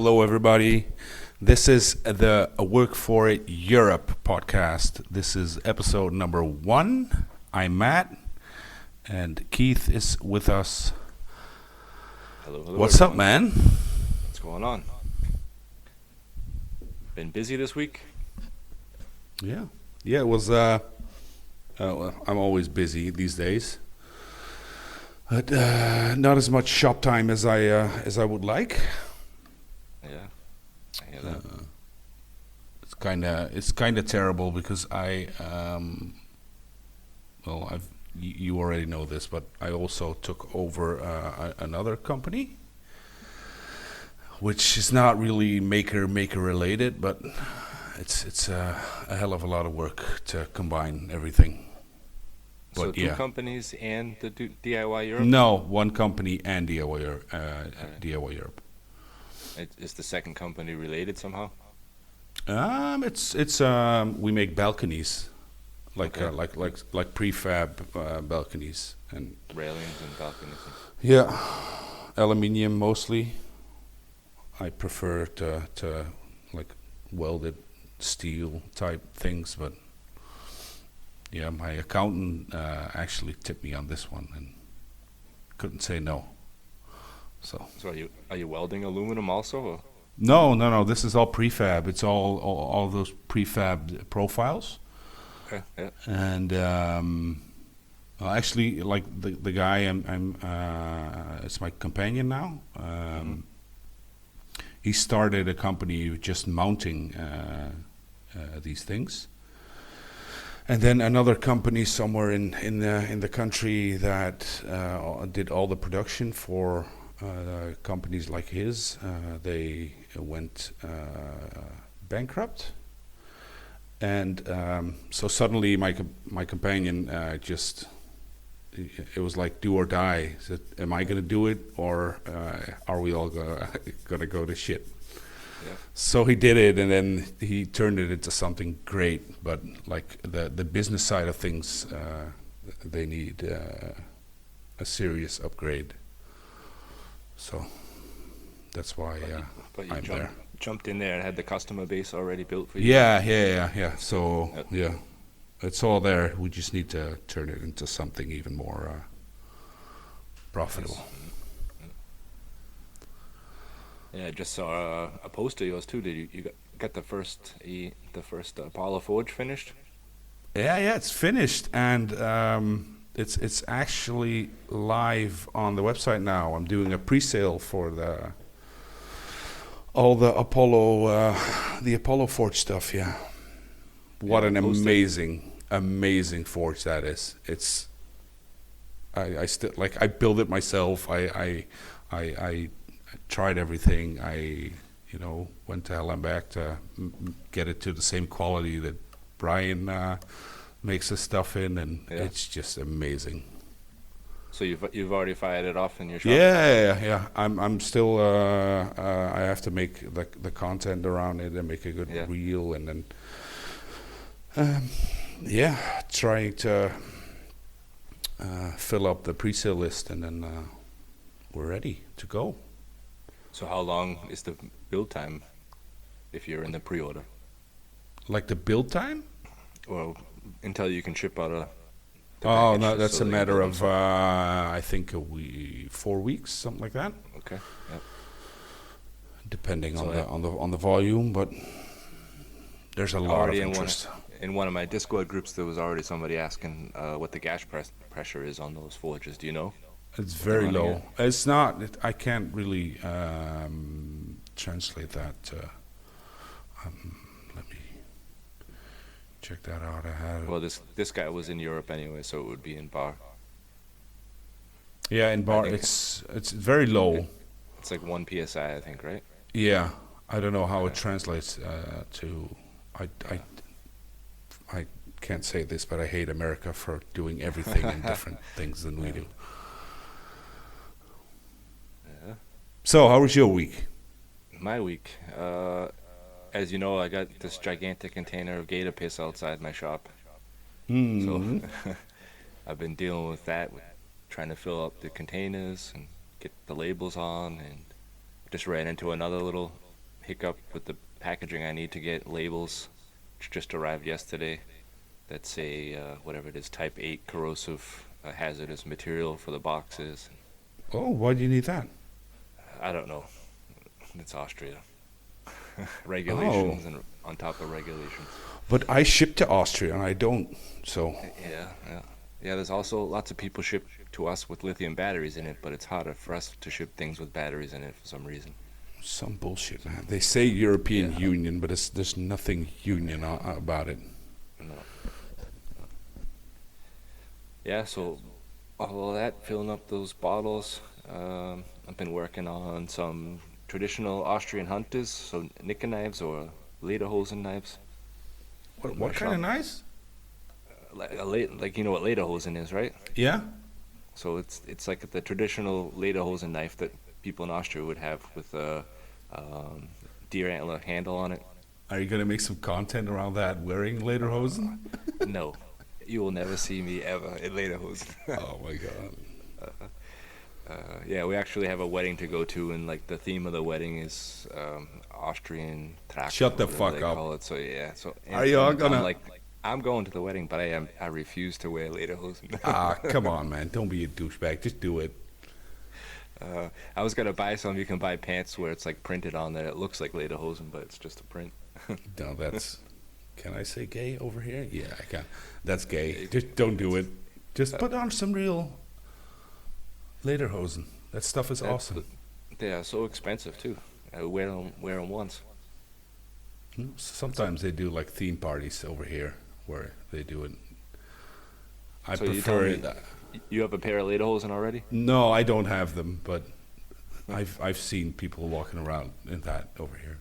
Hello, everybody. This is the Work For It Europe podcast. This is episode number 1. I'm Matt, and Keith is with us. Hello, What's up, everyone. man? What's going on? Been busy this week? Yeah, it was. Well, I'm always busy these days, but not as much shop time as I would like. Yeah, I hear that. It's kind of terrible because you already know this, but I also took over another company, which is not really maker related, but it's a hell of a lot of work to combine everything. So But two yeah, companies and the DIY Europe? no, one company and DIY Okay. DIY Europe. Is the second company related somehow? It's we make balconies, like Okay. like prefab balconies, and Railings and balconies. yeah, aluminium mostly. I prefer to like welded steel type things, but yeah, my accountant actually tipped me on this one and couldn't say no. So So are you welding aluminum also? Or? no, this is all prefab. It's all those prefab profiles. Okay. Yeah. And well, actually, like the guy I'm it's my companion now. He started a company just mounting these things, and then another company somewhere in the country that did all the production for companies like his. They went bankrupt. And so suddenly my companion just, it was like do or die. He said, am I going to do it, or are we all going to go to shit? Yeah. So he did it, and then he turned it into something great. But like the business side of things, they need a serious upgrade. So that's why But you I'm there. jumped in there and had the customer base already built for you? Yeah. So Yep. yeah, it's all there. We just need to turn it into something even more profitable. Nice. Yeah, I just saw a post of yours too. Did you got the first Apollo Forge finished? Yeah, it's finished, and it's actually live on the website now. I'm doing a pre-sale for all the Apollo Forge stuff. Yeah, what Yeah, an I posted. amazing forge that is. It's I still like, I built it myself. I tried everything. I went to hell and back to get it to the same quality that Brian makes his stuff in, and Yeah. it's just amazing. So you've already fired it off in your shop? Yeah. I'm still. I have to make the content around it and make a good Yeah. reel, and then trying to fill up the pre-sale list, and then we're ready to go. So how long is the build time if you're in the pre-order? Like the build time? Well, until you can ship out the Oh package, no, just that's so a they can matter build them. of I think 4 weeks, something like that, Okay. Yep. depending So on the volume. But there's a lot of already interest. in one of my Discord groups, there was already somebody asking what the gas pressure is on those forges. Do you know? It's What they're very running low. It's not. I can't really translate that. Let me check that out. I had Well, this guy was in Europe anyway, so it would be in bar. in I bar. think It's very low. it's like 1 psi, I think, right? Yeah, I don't know how it Okay. translates to. I can't say this, but I hate America for doing everything in different things than we Yeah. do. Yeah. So, how was your week? My week, as you know, I got this gigantic container of gator piss outside my shop. So Hmm. I've been dealing with that, with trying to fill up the containers and get the labels on, and just ran into another little hiccup with the packaging. I need to get labels, which just arrived yesterday, that say whatever it is, type 8 corrosive hazardous material for the boxes. Oh, why do you need that? I don't know. It's Austria. Regulations Oh, and on top of regulations. but I ship to Austria and I don't. So, Yeah, yeah. Yeah, there's also lots of people ship to us with lithium batteries in it, but it's harder for us to ship things with batteries in it for some reason. some bullshit, man. They say European Yeah, Union, but there's nothing union about it. no. Yeah, so all of that, filling up those bottles. I've been working on some traditional Austrian hunters, so Nickel knives or lederhosen knives What in my what kind of shop. knives? Like you know what lederhosen is, right? Yeah. So it's like the traditional lederhosen knife that people in Austria would have with a um, deer antler handle on it. Are you gonna make some content around that wearing lederhosen? No, you will never see me ever in lederhosen. Oh my god. Yeah, we actually have a wedding to go to, and like the theme of the wedding is Austrian track Shut or the whatever fuck they up. call it. So yeah, so Are you all and I'm gonna? like, I'm going to the wedding, but I refuse to wear lederhosen. Ah, come on, man. Don't be a douchebag. Just do it. I was gonna buy some. You can buy pants where it's like printed on there. It looks like lederhosen, but it's just a print. No, that's. Can I say gay over here? Yeah, I can. That's gay. Just don't do it. Just put on some real lederhosen. That stuff is That's awesome. They are so expensive too. I wear them once. Sometimes they do like theme parties over here where they do it. I So you tell prefer me it. you have a pair of lederhosen already? No, I don't have them, but I've seen people walking around in that over here.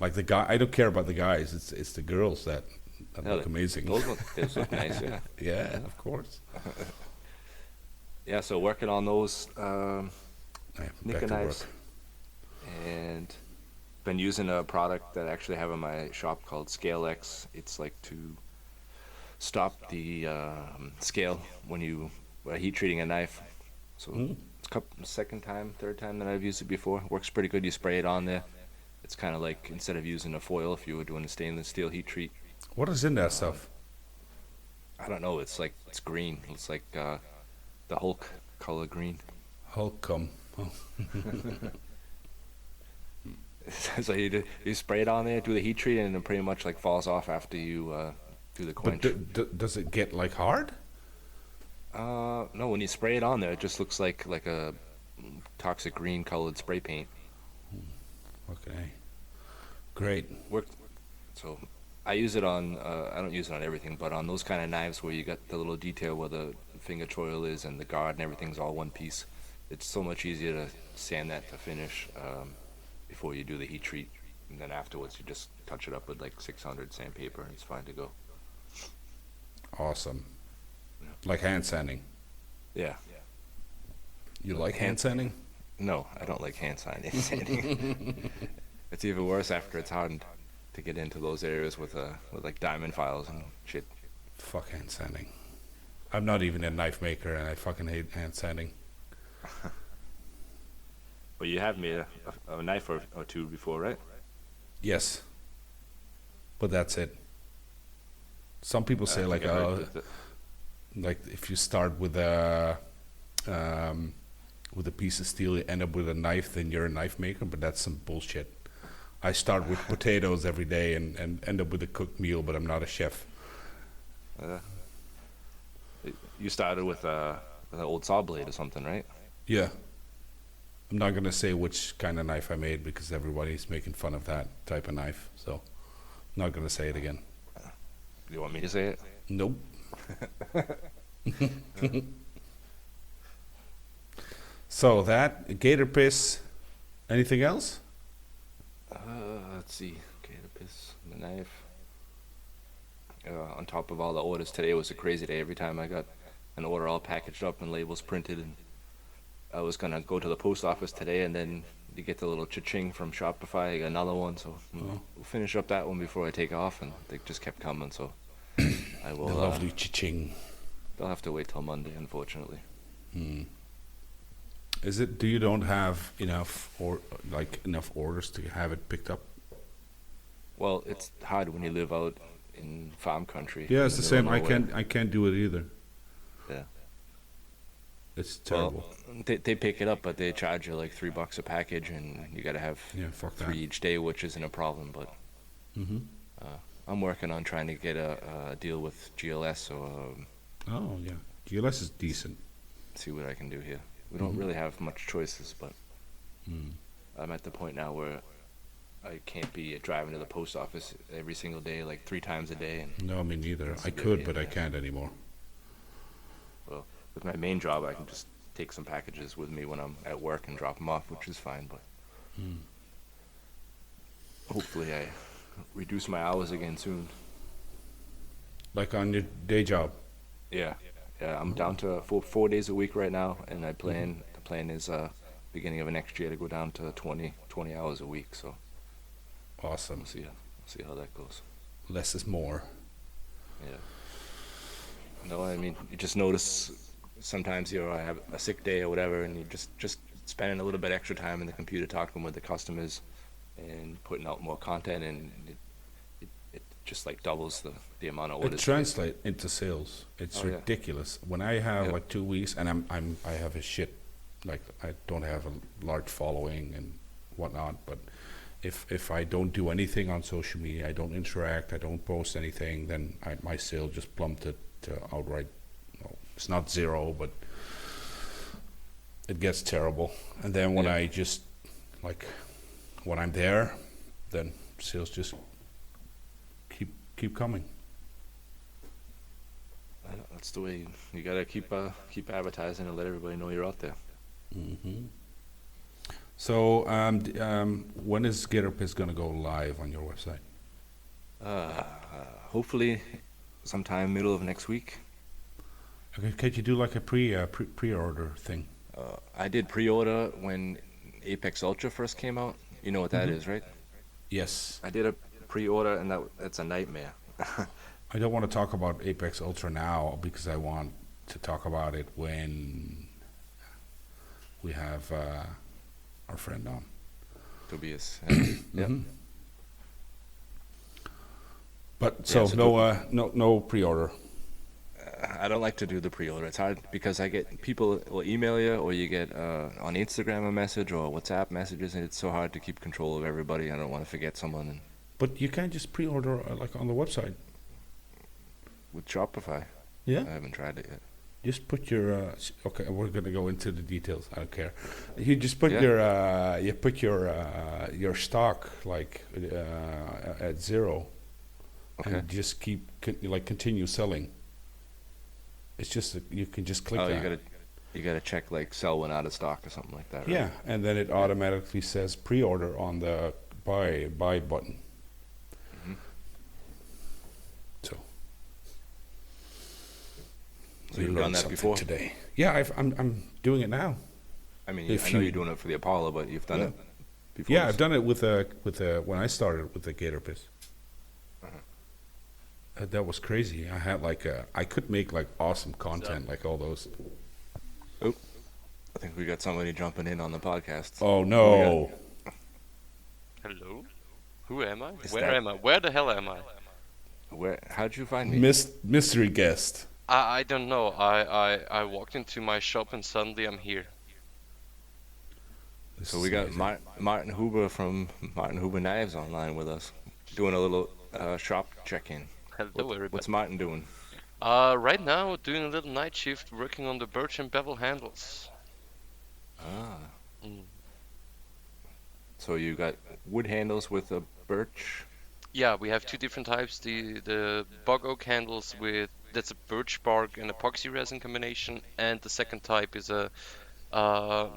Like the guy, I don't care about the guys. It's the girls that Yeah, look amazing. those look nice. Yeah. Yeah, of course. Yeah. So working on those I am back Nickel to work. knives, and been using a product that I actually have in my shop called Scale X. It's like to stop the scale when you heat treating a knife. So Mm. it's third time that I've used it before. Works pretty good. You spray it on there. It's kind of like instead of using a foil, if you were doing a stainless steel heat treat. What is in that stuff? I don't know. It's like it's green. It's like the Hulk color green. Hulk come. Oh. So you spray it on there, do the heat treat, and it pretty much like falls off after you do the But quench. does it get like hard? No, when you spray it on there, it just looks like a toxic green colored spray paint. Okay. Great. Work. So I use it on. I don't use it on everything, but on those kind of knives where you got the little detail where the finger choil is and the guard and everything's all one piece. It's so much easier to sand that to finish before you do the heat treat, and then afterwards you just touch it up with like 600 sandpaper and it's fine to go. Awesome. Like hand sanding. Yeah. You like hand sanding? No, I don't like hand sanding. It's even worse after it's hardened to get into those areas with like diamond files and shit. Fuck hand sanding. I'm not even a knife maker and I fucking hate hand sanding. But you have made a knife or two before, right? Yes. But that's it. Some people say I like, think I heard oh, that like if you start with a piece of steel, you end up with a knife, then you're a knife maker. But that's some bullshit. I start with potatoes every day and end up with a cooked meal, but I'm not a chef. uh, you started with an old saw blade or something, right? Yeah. I'm not gonna say which kind of knife I made because everybody's making fun of that type of knife. So, not gonna say it again. You want me to say it? Nope. So that gator piss. Anything else? Let's see. Okay, the piss, the knife. On top of all the orders today was a crazy day. Every time I got an order all packaged up and labels printed, and I was gonna go to the post office today, and then you get the little cha-ching from Shopify. I got another one, so Oh. we'll finish up that one before I take off, and they just kept coming. So I will. The lovely cha-ching. They'll have to wait till Monday, unfortunately. Hmm. Is it? Do you don't have enough or like enough orders to have it picked up? Well, it's hard when you live out in farm country. Yeah, in it's the the middle same. of nowhere. I can't do it either. Yeah. It's terrible. Well, they pick it up, but they charge you like $3 a package, and you gotta have Yeah, fuck that. 3 each day, which isn't a problem. But Mm-hmm. I'm working on trying to get a deal with GLS, or Oh yeah, GLS is decent. see what I can do here. We don't Mhm. really have much choices, but Mm. I'm at the point now where I can't be driving to the post office every single day, like 3 times a day. And No, me neither. That's a I bit could, pain, but I yeah. can't anymore. well, with my main job, I can just take some packages with me when I'm at work and drop them off, which is fine. But Mm. hopefully, I reduce my hours again soon. Like on your day job. Yeah, I'm down to 4 days a week right now, and the plan is beginning of next year to go down to 20 hours a week. So Awesome. we'll see how that goes. Less is more. Yeah. No, I mean, you just notice sometimes I have a sick day or whatever, and you just spending a little bit extra time in the computer talking with the customers and putting out more content, and it just like doubles the amount of It orders. translates into sales. It's Oh, yeah. ridiculous. When I have Yeah. like 2 weeks, and I have a shit, like I don't have a large following and whatnot. But if I don't do anything on social media, I don't interact, I don't post anything, then my sale just plummeted to outright. Well, it's not zero, but it gets terrible. And then when Yeah. I just like when I'm there, then sales just keep coming. That's the way you gotta keep advertising and let everybody know you're out there. Hmm. So, when is GetUp going to go live on your website? Hopefully, sometime middle of next week. Okay, could you do like a pre-order thing? I did pre-order when Apex Ultra first came out. You know what that is, right? Yes. I did a pre-order, and that's a nightmare. I don't want to talk about Apex Ultra now because I want to talk about it when we have our friend on. Tobias. Yeah. Mhm. But so, Yeah, so no pre-order. I don't like to do the pre-order. It's hard because I get people will email you, or you get on Instagram a message or WhatsApp messages, and it's so hard to keep control of everybody. I don't want to forget someone. And But you can't just pre-order like on the website. with Shopify, Yeah. I haven't tried it yet. Just put your okay. We're gonna go into the details. I don't care. You just put Yeah. your stock like at zero, Okay. and just continue selling. It's just that you can just click Oh, that. you gotta check like sell when out of stock or something like that. Right? Yeah, and then it automatically says pre-order on the buy button. Mhm. So. So we you've learned done that something before? today. Yeah, I'm doing it now. I mean, If I know you- you're doing it for the Apollo, but you've done Yeah. it before. Yeah, this? I've done it with when I started with the Gator Piss. Uh-huh. That was crazy. I had I could make like awesome content, like all those. I think we got somebody jumping in on the podcast. Oh no! Hello? Who am I? Is Where that- am I? Where the hell am I? How'd you find me? Mystery guest. I don't know. I walked into my shop and suddenly I'm here. This So is we got amazing. Martin Huber from Martin Huber Knives online with us, doing a little shop check-in. Hello, everybody. What's Martin doing? Right now, doing a little night shift, working on the birch and bevel handles. Ah. Mm. So you got wood handles with a birch. Yeah, we have two different types. The bog oak handles that's a birch bark and epoxy resin combination, and the second type is a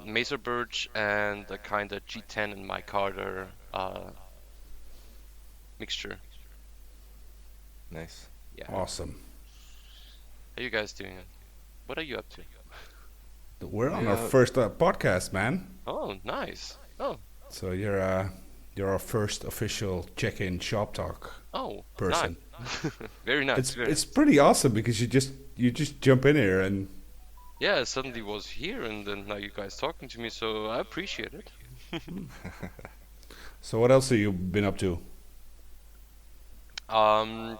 macer birch and a kind of G10 and micarta mixture. Nice. Yeah. Awesome. How you guys doing? What are you up to? We're on our Yeah. first podcast, man. Oh, nice. Oh, So you're our first official check-in shop talk oh, person. nice. Very nice. It's very it's pretty awesome because you just jump in here and yeah, I suddenly was here, and then now you guys talking to me, so I appreciate it. So what else have you been up to? Um,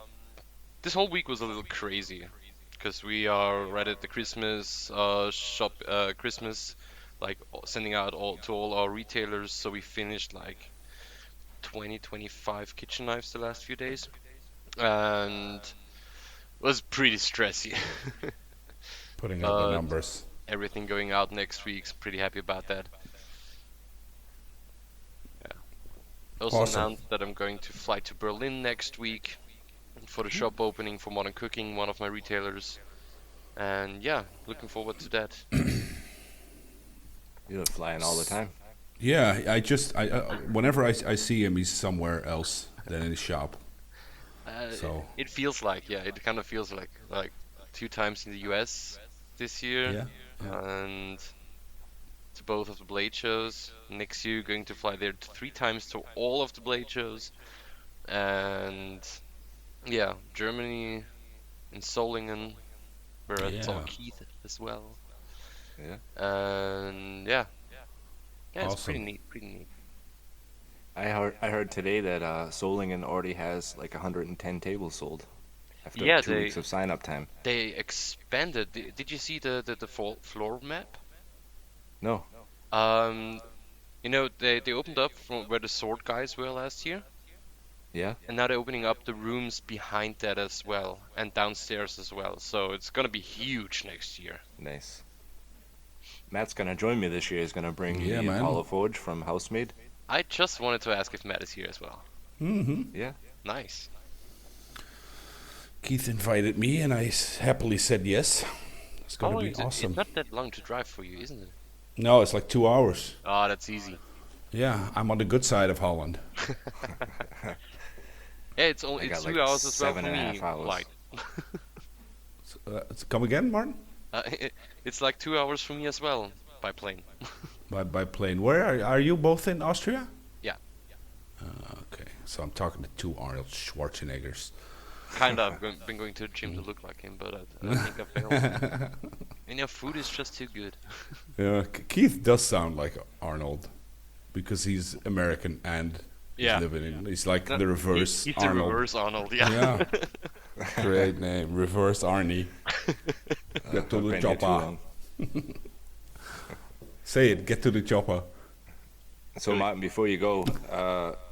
this whole week was a little crazy because we are right at the Christmas Christmas, like sending out all to all our retailers. So we finished like 20, 25 kitchen knives the last few days, and it was pretty stressy. Putting out the But numbers. everything going out next week's pretty happy about that. Yeah. I also Awesome. announced that I'm going to fly to Berlin next week for the shop opening for Modern Cooking, one of my retailers. And yeah, looking forward to that. You're flying all the time. Yeah, whenever I see him, he's somewhere else than in his shop. So It feels like, yeah, it kind of feels like 2 times in the US this year, yeah, yeah. and to both of the Blade shows. Next year, going to fly there 3 times to all of the Blade shows, and yeah, Germany in Solingen, where I saw Yeah. Keith as well, Yeah. and yeah, yeah, it's pretty Awesome. neat, pretty neat. I heard today that Solingen already has like 110 tables sold after Yeah, 2 weeks of sign up time. they expanded. Did you see the floor map? No. Um, they opened up from where the sword guys were last year, Yeah. and now they're opening up the rooms behind that as well, and downstairs as well. So it's gonna be huge next year. Nice. Matt's gonna join me this year. He's gonna bring Yeah, the man. Apollo Forge from Housemaid. I just wanted to ask if Matt is here as well. Yeah. Nice. Keith invited me, and I happily said yes. It's How gonna long be is it? It's awesome. not that long to drive for you, isn't it? No, it's like 2 hours. Ah, that's easy. Yeah, I'm on the good side of Holland. Yeah, I it's got like 2 hours as well for 7.5 me. hours. Like, Come again, Martin? it's like 2 hours for me as well by plane. By plane. Where are you both in Austria? Yeah, Okay, so I'm talking to two Arnold Schwarzeneggers. kind of. Been going to the gym to look like him, but I think I failed. And your food is just too good. Yeah, Keith does sound like Arnold because he's American and Yeah. he's like No, the reverse he's the Arnold. reverse Arnold, yeah. Yeah, great name, reverse Arnie. Get to the Been here too chopper. long. Say it. Get to the chopper. So Martin, before you go,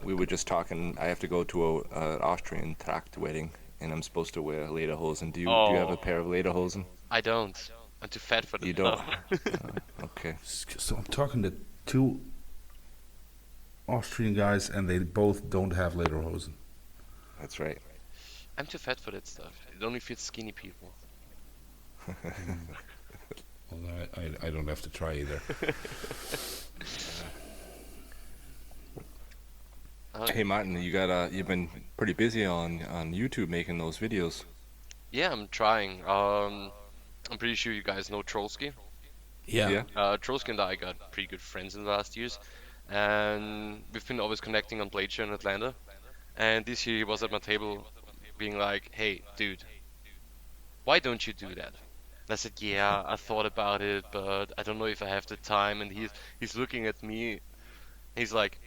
we were just talking. I have to go to a Austrian tract wedding, and I'm supposed to wear lederhosen. Do you have a Oh. pair of lederhosen? I don't. I'm too fat for that You don't. stuff. Okay. So I'm talking to two Austrian guys, and they both don't have lederhosen. That's right. I'm too fat for that stuff. It only fits skinny people. Well, I don't have to try either. Hey Martin, you've been pretty busy on YouTube making those videos. Yeah, I'm trying. I'm pretty sure you guys know Trollsky. Yeah. Trollsky and I got pretty good friends in the last years, and we've been always connecting on Blade Show in Atlanta. And this year he was at my table, being like, "Hey, dude, why don't you do that?" And I said, "Yeah, I thought about it, but I don't know if I have the time." And he's looking at me. He's like,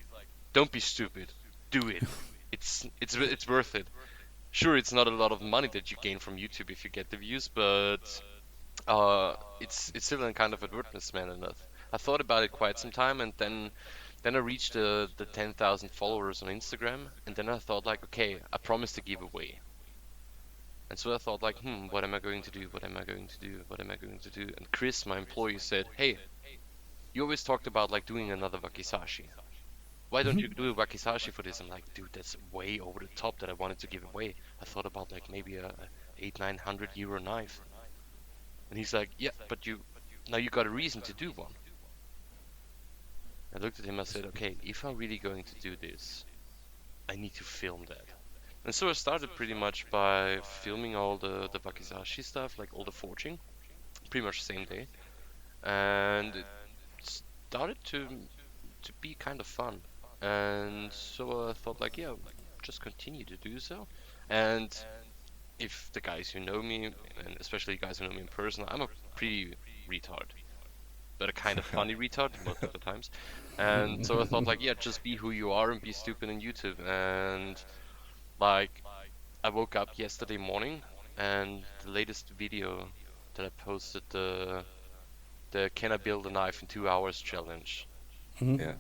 "Don't be stupid. Do it. It's worth it. Sure, it's not a lot of money that you gain from YouTube if you get the views, but it's still a kind of advertisement." And I thought about it quite some time, and then I reached the 10,000 followers on Instagram, and then I thought like, okay, I promised to give away. And so I thought like, what am I going to do? What am I going to do? What am I going to do? And Chris, my employee, said, "Hey, you always talked about like doing another wakizashi. Why don't you do a wakizashi for this?" I'm like, "Dude, that's way over the top that I wanted to give away. I thought about like maybe a 800-900 euro knife." And he's like, "Yeah, but now you got a reason to do one." I looked at him, I said, "Okay, if I'm really going to do this, I need to film that." And so I started pretty much by filming all the wakizashi stuff, like all the forging, pretty much the same day. And it started to be kind of fun. And so I thought like, yeah, just continue to do so. And if the guys who know me, and especially guys who know me in person, I'm a pretty retard, but a kind of funny retard most of the times. And so I thought like, yeah, just be who you are and be stupid on YouTube. And like, I woke up yesterday morning, and the latest video that I posted, the can I build a knife in 2 hours challenge. Yeah.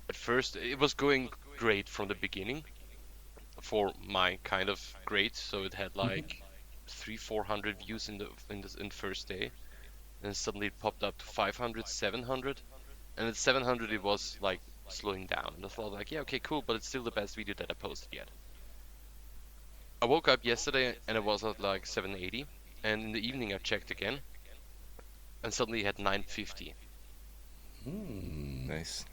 At first, it was going great from the beginning for my kind of grade. So it had like 300-400 views in the first day, and suddenly it popped up to 500, 700, and at 700 it was like slowing down. And I thought like, yeah, okay, cool, but it's still the best video that I posted yet. I woke up yesterday and it was at like 780, and in the evening I checked again, and suddenly it had 950. Nice.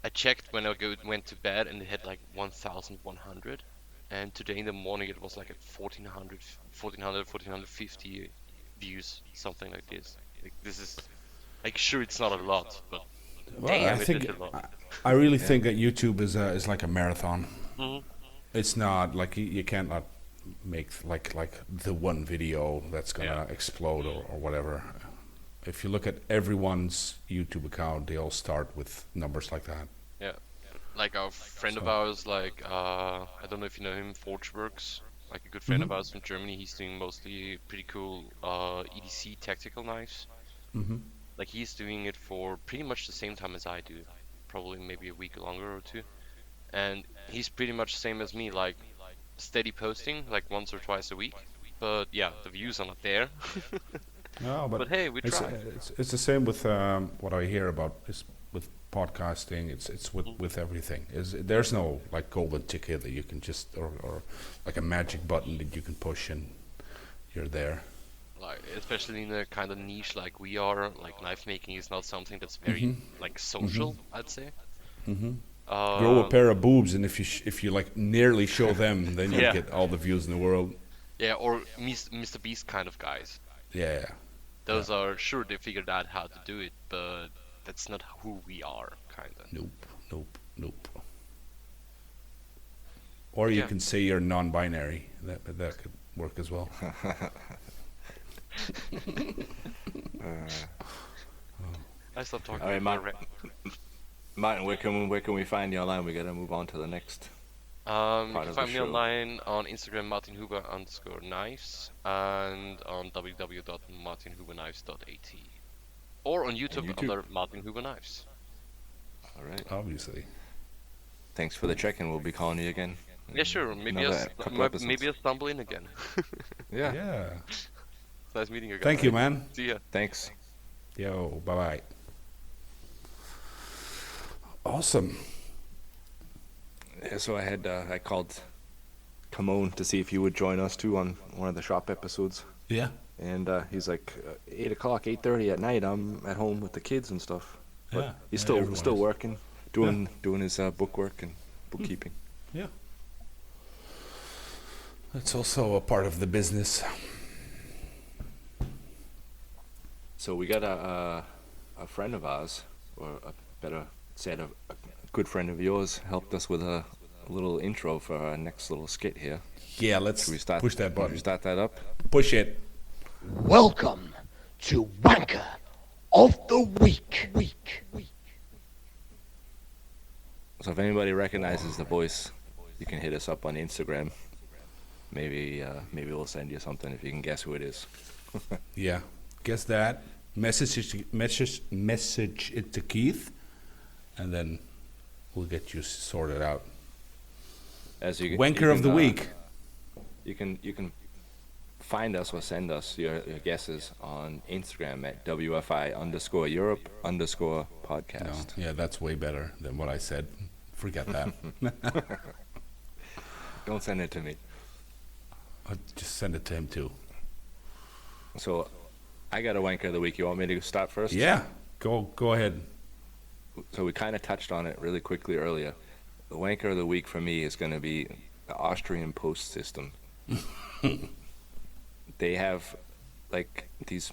I checked when I went to bed and it had like 1,100, and today in the morning it was like at 1,450 views, something like this. Like, this is like, sure, it's not a lot, but Well, damn, I it think is a lot. I really think that YouTube is like a marathon. Mhm. It's not like you can't not make like the one video that's gonna explode or whatever. If you look at everyone's YouTube account, they all start with numbers like that. Yeah, like our friend of ours, like I don't know if you know him, Forgeworks, like a good friend of ours from Germany. He's doing mostly pretty cool EDC tactical knives. Like he's doing it for pretty much the same time as I do, probably maybe a week longer or two. And he's pretty much the same as me, like steady posting, like once or twice a week. But yeah, the views are not there. No, But hey, we it's, try. it's the same with what I hear about is with podcasting. It's with everything. There's no like golden ticket that you can just or like a magic button that you can push and you're there. Like especially in a kind of niche like we are, like knife making is not something that's very like social, I'd say. Grow a pair of boobs, and if you like nearly show them, then you Yeah. get all the views in the world. Yeah, or Mr. Beast kind of guys. Yeah. Those are sure they figured out how to do it, but that's not who we are, kind of. Nope. Or you Yeah. can say you're non-binary. That could work as well. I stopped talking. All right, about Martin. Martin, where can we find you online? We gotta move on to the next. You part can of find the me show. online on Instagram, martinhuber_knives, and on www.martinhuberknives.at, or on YouTube, YouTube. under Martin Huber Knives. All right. Obviously. Thanks for the check-in. We'll be calling you again. Yeah, sure. Maybe Another couple episodes. maybe I'll stumble in again. Yeah. Yeah. It's nice meeting you guys. Thank you, man. See ya. Thanks. Yo, bye-bye. Awesome. Yeah, so I called Camone to see if he would join us too on one of the shop episodes, Yeah. and he's like 8 o'clock, 8:30 at night. I'm at home with the kids and stuff. But Yeah. he's Yeah, everyone still is. working, doing his book work and bookkeeping. Yeah. That's also a part of the business. So we got a friend of ours, or a better said, a good friend of yours, helped us with a little intro for our next little skit here. Yeah, let's Should we start? push that Should we button. start that up? Push it. Welcome to Wanker of the Week. So if anybody recognizes the voice, you can hit us up on Instagram. Maybe we'll send you something if you can guess who it is. Yeah. Guess that. Message it to Keith, and then we'll get you sorted out. As you Wanker you of the can, week. You can find us or send us your guesses on Instagram at WFI_Europe_podcast. No, yeah, that's way better than what I said. Forget that. Don't send it to me. I'll just send it to him too. So I got a wanker of the week. You want me to start first? Yeah, go ahead. So we kind of touched on it really quickly earlier. The wanker of the week for me is going to be the Austrian post system. They have like these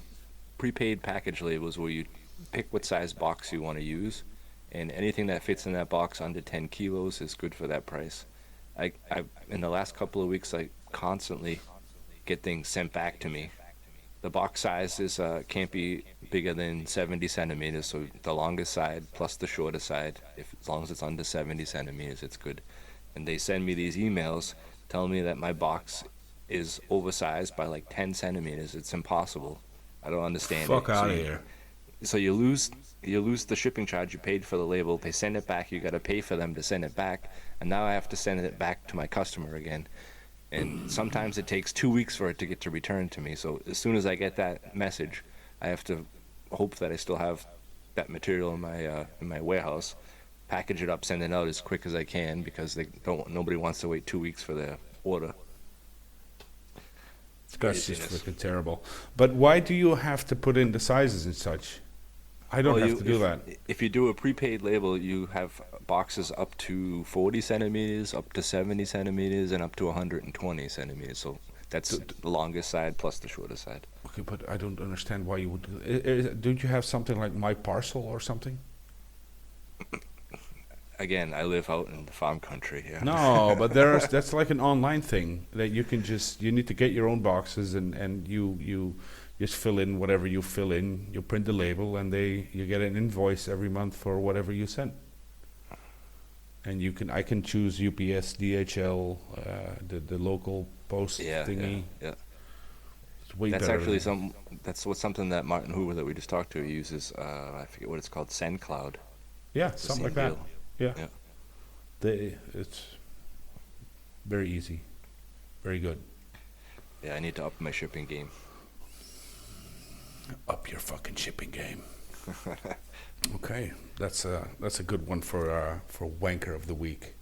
prepaid package labels where you pick what size box you want to use, and anything that fits in that box under 10 kilos is good for that price. I in the last couple of weeks, I constantly get things sent back to me The box size is can't be bigger than 70 centimeters. So the longest side plus the shorter side, if as long as it's under 70 centimeters, it's good. And they send me these emails telling me that my box is oversized by like 10 centimeters. It's impossible. I don't understand Fuck it. out of here. So you lose the shipping charge you paid for the label. They send it back. You got to pay for them to send it back, and now I have to send it back to my customer again. And sometimes it takes 2 weeks for it to get to return to me. So as soon as I get that message, I have to hope that I still have that material in my warehouse, package it up, send it out as quick as I can because nobody wants to wait 2 weeks for their order. That's just Craziness. freaking terrible. But why do you have to put in the sizes and such? I don't Well, have to do that. If you do a prepaid label, you have boxes up to 40 centimeters, up to 70 centimeters, and up to 120 centimeters. So that's the longest side plus the shorter side. Okay, but I don't understand why you would do it. Don't you have something like My Parcel or something? Again, I live out in the farm country here. No, but that's like an online thing that you can you need to get your own boxes and you just fill in whatever you fill in, you print the label and you get an invoice every month for whatever you sent. And I can choose UPS, DHL, the local post thingy. Yeah. It's way That's better actually than- something that Martin Hoover that we just talked to uses. I forget what it's called, SendCloud. Yeah, It's the something like same that. deal. Yeah. Yeah. It's very easy. Very good. Yeah, I need to up my shipping game. Up your fucking shipping game. Okay, that's a good one for wanker of the week.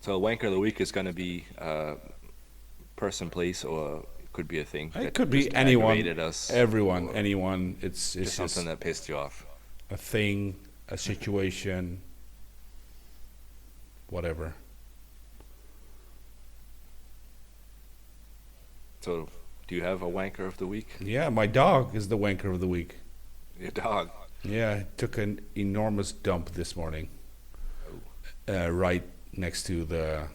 So wanker of the week is going to be person, place, or it could be a thing. It that could be just anyone, aggravated us, everyone, or anyone. It's just just something that pissed you off. a thing, a situation, whatever. So, do you have a wanker of the week? Yeah, my dog is the wanker of the week. Your dog. Yeah, I took an enormous dump this morning, right next to the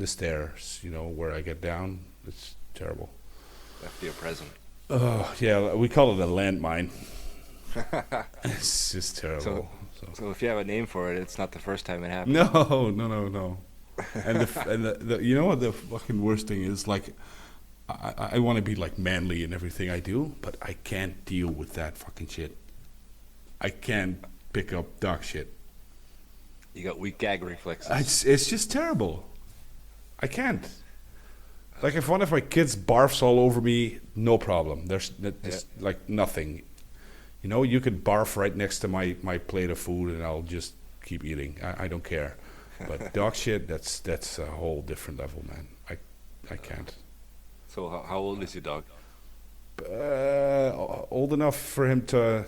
stairs. You know where I get down. It's terrible. Left you a present. Oh yeah, we call it a landmine. It's just terrible. So if you have a name for it, it's not the first time it happened. No. And the you know what the fucking worst thing is? Like, I want to be like manly in everything I do, but I can't deal with that fucking shit. I can't pick up dog shit. You got weak gag reflexes. It's just terrible. I can't. Like if one of my kids barfs all over me, no problem. There's like nothing. You know, you can barf right next to my plate of food, and I'll just keep eating. I don't care. But dog shit, that's a whole different level, man. I can't. So how old is your dog? Old enough for him to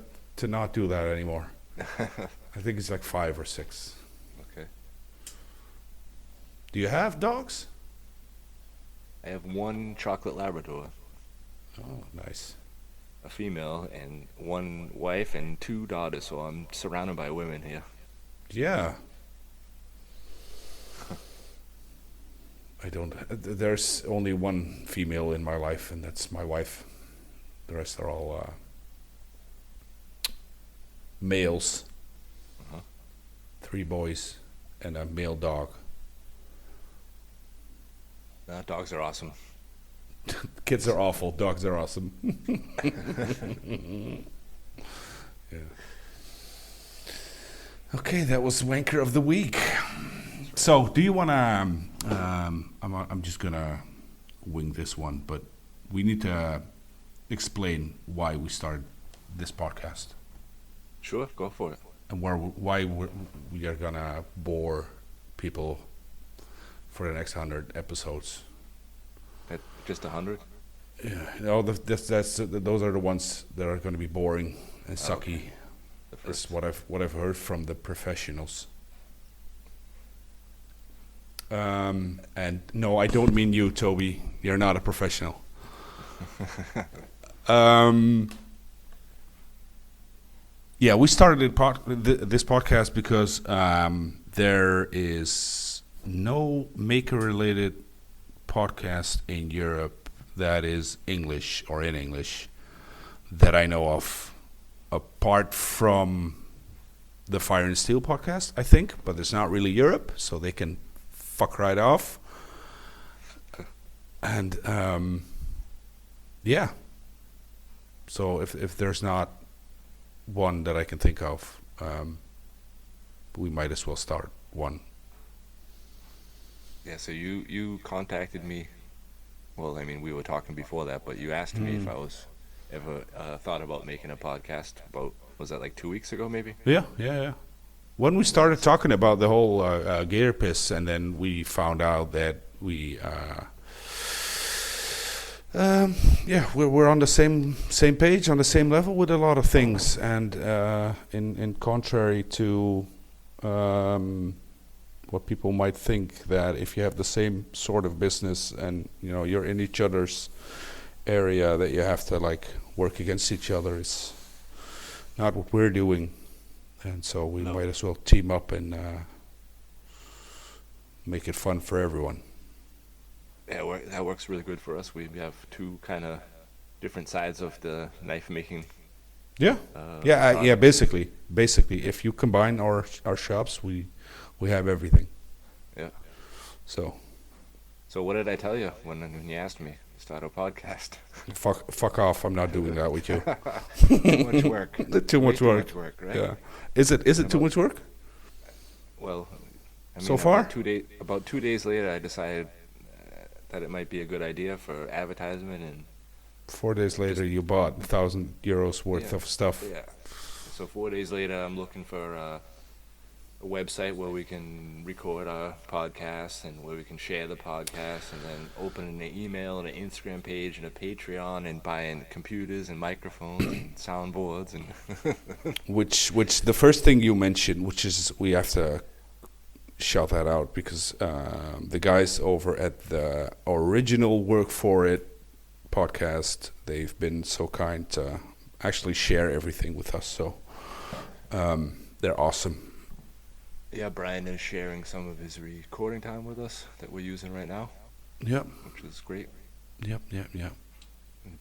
not do that anymore. I think he's like 5 or 6. Okay. Do you have dogs? I have one chocolate Labrador, Oh, nice. a female, and one wife and 2 daughters. So I'm surrounded by women here. Yeah. I don't. There's only one female in my life, and that's my wife. The rest are all males. Uh-huh. 3 boys and a male dog. Dogs are awesome. Kids are awful. Dogs are awesome. Yeah. Okay, that was wanker of the week. So, do you want to? I'm just gonna wing this one, but we need to explain why we started this podcast Sure, go for it. and why we are gonna bore people for the next 100 episodes. Just 100? Yeah, no, those are the ones that are going to be boring and sucky. Okay. The That's first. what I've heard from the professionals. And no, I don't mean you, Toby. You're not a professional. Yeah, we started this podcast because there is no maker-related podcast in Europe that is English or in English that I know of, apart from the Fire and Steel podcast, I think, but it's not really Europe, so they can fuck right off. And yeah, so if there's not one that I can think of, we might as well start one. Yeah, so you contacted me. Well, I mean, we were talking before that, but you asked me if I was ever thought about making a podcast about, was that like 2 weeks ago maybe? Yeah. When we started talking about the whole gear piss, and then we found out that we're on the same page, on the same level with a lot of things, and in contrary to what people might think, that if you have the same sort of business and you're in each other's area, that you have to like work against each other. It's not what we're doing, and so we might as well team up and make it fun for everyone. Yeah, that works really good for us. We have two kind of different sides of the knife making. Basically, if you combine our shops, we have everything. Yeah. So what did I tell you when you asked me to start a podcast? fuck off! I'm not doing that with you. Too much work. Too much work. Too much work, right? Yeah. Is it too much work? Well, I mean, so far? About 2 days later, I decided that it might be a good idea for advertisement, and 4 days later, you bought €1,000 worth of stuff. Yeah. So 4 days later, I'm looking for a website where we can record our podcast and where we can share the podcast, and then opening an email and an Instagram page and a Patreon, and buying computers and microphones and soundboards and which the first thing you mentioned, which is, we have to shout that out, because the guys over at the original Work For It podcast, they've been so kind to actually share everything with us, so they're awesome. Yeah, Brian is sharing some of his recording time with us that we're using right now. Yep. Which is great. Yep. He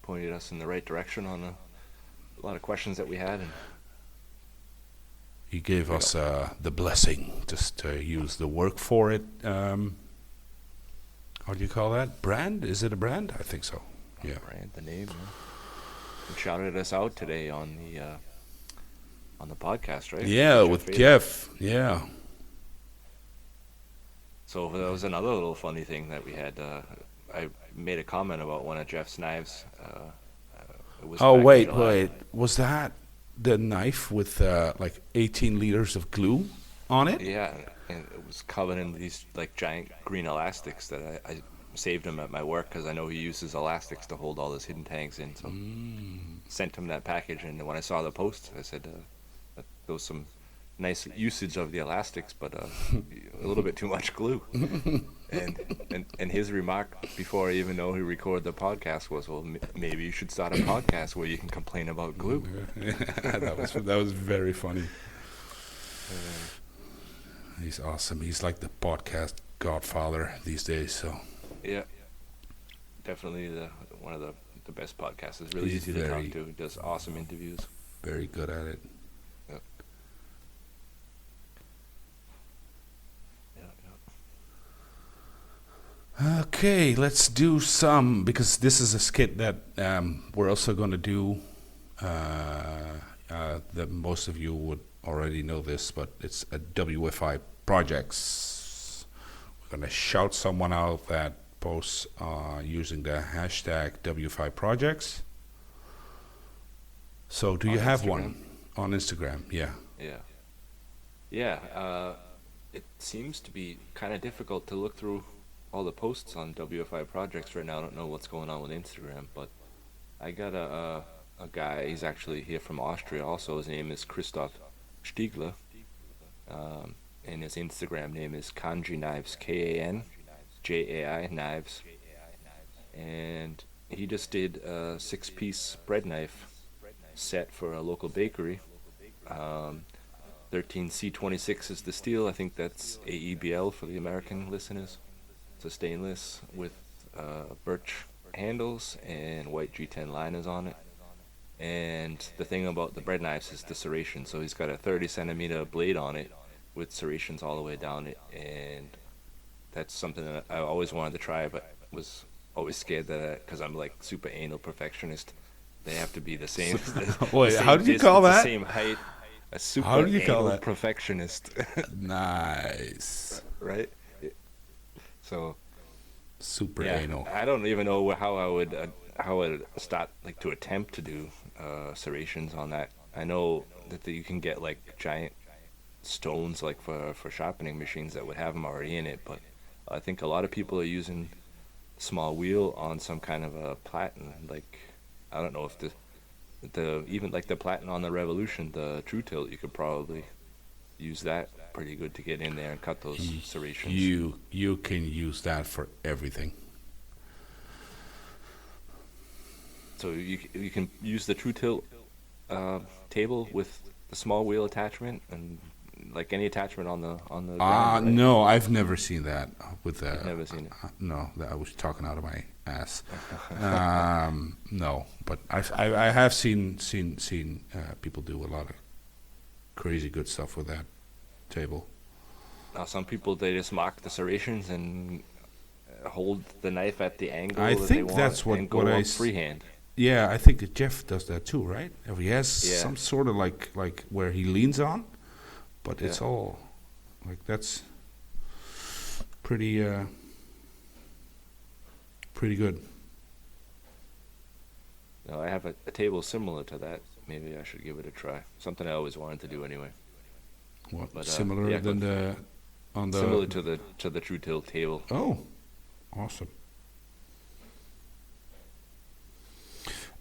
pointed us in the right direction on a lot of questions that we had, and he gave us the blessing just to use the Work For It. How do you call that? Brand? Is it a brand? I think so. Yeah. Brand, the name. Yeah. He shouted us out today on the podcast, right? Yeah, with Jeff. Yeah. So that was another little funny thing that we had. I made a comment about one of Jeff's knives. It was back in July. Was that the knife with like 18 liters of glue on it? Yeah, and it was covered in these like giant green elastics that I saved him at my work, because I know he uses elastics to hold all his hidden tanks in. So sent him that package, and when I saw the post, I said that there was some nice usage of the elastics, but a little bit too much glue. And his remark before I even know he recorded the podcast was, well, maybe you should start a podcast where you can complain about glue. that was very funny. He's awesome. He's like the podcast godfather these days. So yeah, definitely one of the best podcasts. It's really easy to talk to. He does awesome interviews. Very good at it. Okay, let's do some, because this is a skit that we're also going to do. That most of you would already know this, but it's a WFI projects. We're going to shout someone out that posts using the hashtag WFI projects. So do you have one on Instagram? Yeah. It seems to be kind of difficult to look through all the posts on WFI projects right now. I don't know what's going on with Instagram, but I got a guy. He's actually here from Austria also. His name is Christoph Stiegler, and his Instagram name is Kanji Knives, KANJAI Knives, and he just did a 6-piece bread knife set for a local bakery. 13C26 is the steel. I think that's AEBL for the American listeners. It's a stainless with birch handles and white G10 liners on it. And the thing about the bread knives is the serration. So he's got a 30 centimeter blade on it with serrations all the way down it. And that's something that I always wanted to try, but was always scared that because I'm like super anal perfectionist, they have to be the same. Wait, same how did you distance, call the that? same height. A super How do you call anal that? perfectionist, Nice. right? So Super yeah, anal. I don't even know how I would start like to attempt to do serrations on that. I know that you can get like giant stones like for sharpening machines that would have them already in it, but I think a lot of people are using small wheel on some kind of a platen. Like I don't know if the even like the platen on the Revolution, the True Tilt, you could probably use that pretty good to get in there and cut those serrations. You can use that for everything. So you can use the True Tilt table with the small wheel attachment and like any attachment on the grinder, right? No, I've never seen that with You've never seen it. No, I was talking out of my ass. No, but I have seen people do a lot of crazy good stuff with that table. Now some people, they just mark the serrations and hold the knife at the angle I that think they want that's what- and go what I up s- freehand. Yeah, I think Jeff does that too, right? He has Yeah. some sort of like where he leans on, but it's Yeah. all like that's pretty pretty good. Now I have a table similar to that. Maybe I should give it a try. Something I always wanted to do anyway. What But, similar yeah, than but on the Similar to the True Tilt table. Oh, awesome.